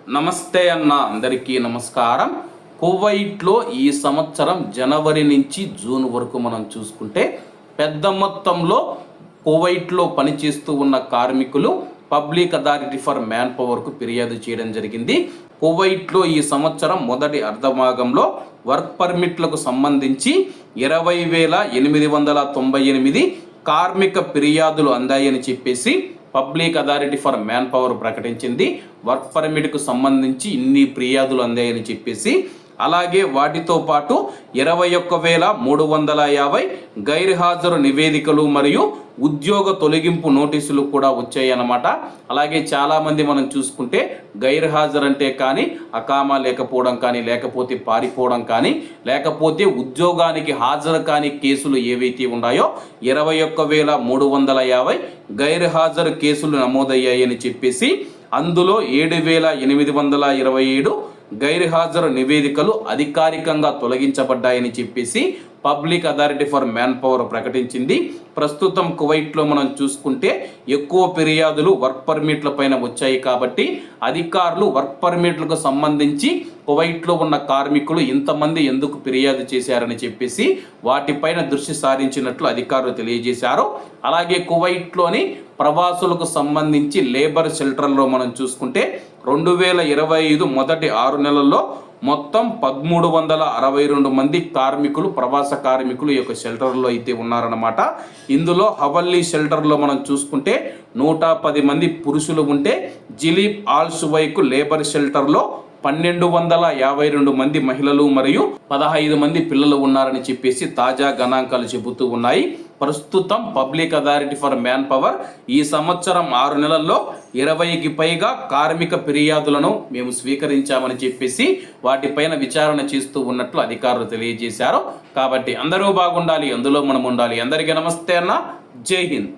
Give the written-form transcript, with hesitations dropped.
నమస్తే అన్న, అందరికీ నమస్కారం. కువైట్లో ఈ సంవత్సరం జనవరి నుంచి జూన్ వరకు మనం చూసుకుంటే పెద్ద మొత్తంలో కువైట్లో పనిచేస్తూ ఉన్న కార్మికులు పబ్లిక్ అథారిటీ ఫర్ మ్యాన్ పవర్కు ఫిర్యాదు చేయడం జరిగింది. కువైట్లో ఈ సంవత్సరం మొదటి అర్ధభాగంలో వర్క్ పర్మిట్లకు సంబంధించి 20,898 కార్మిక ఫిర్యాదులు అందాయని చెప్పేసి public authority for man power ప్రకటించింది. వర్క్ పర్మిట్కు సంబంధించి ఇన్ని ఫిర్యాదులు అందాయని చెప్పేసి, అలాగే వాటితో పాటు 21,350 గైర్హాజరు నివేదికలు మరియు ఉద్యోగ తొలగింపు నోటీసులు కూడా వచ్చాయన్నమాట. అలాగే చాలామంది మనం చూసుకుంటే గైర్హాజరు అంటే కానీ అకామా లేకపోవడం కానీ, లేకపోతే పారిపోవడం కానీ, లేకపోతే ఉద్యోగానికి హాజరు కాని కేసులు ఏవైతే ఉన్నాయో 21,350 గైర్హాజరు కేసులు నమోదయ్యాయని చెప్పేసి, అందులో 7,827 గైర్హాజరు నివేదికలు అధికారికంగా తొలగించబడ్డాయని చెప్పేసి public authority for man power ప్రకటించింది. ప్రస్తుతం కువైట్లో మనం చూసుకుంటే ఎక్కువ ఫిర్యాదులు వర్క్ పర్మిట్ల పైన వచ్చాయి కాబట్టి అధికారులు వర్క్ పర్మిట్లకు సంబంధించి కువైట్లో ఉన్న కార్మికులు ఇంతమంది ఎందుకు ఫిర్యాదు చేశారని చెప్పేసి వాటిపైన దృష్టి సారించినట్లు అధికారులు తెలియజేశారు. అలాగే కువైట్లోని ప్రవాసులకు సంబంధించి లేబర్ షెల్టర్లో మనం చూసుకుంటే 2025 మొదటి 6 నెలల్లో మొత్తం 1,362 మంది కార్మికులు, ప్రవాస కార్మికులు ఈ యొక్క షెల్టర్లో అయితే ఉన్నారన్నమాట. ఇందులో హవల్లీ షెల్టర్లో మనం చూసుకుంటే 110 మంది పురుషులు ఉంటే, జిలీబ్ ఆల్ షువైకు లేబర్ షెల్టర్లో 1,252 మంది మహిళలు మరియు 15 మంది పిల్లలు ఉన్నారని చెప్పేసి తాజా గణాంకాలు చెబుతూ ఉన్నాయి. ప్రస్తుతం public authority for man power ఈ సంవత్సరం 6 నెలల్లో 20కి పైగా కార్మిక ఫిర్యాదులను మేము స్వీకరించామని చెప్పేసి వాటిపైన విచారణ చేస్తూ ఉన్నట్లు అధికారులు తెలియజేశారు. కాబట్టి అందరూ బాగుండాలి, అందులో మనం ఉండాలి. అందరికీ నమస్తే అన్న, జై హింద్.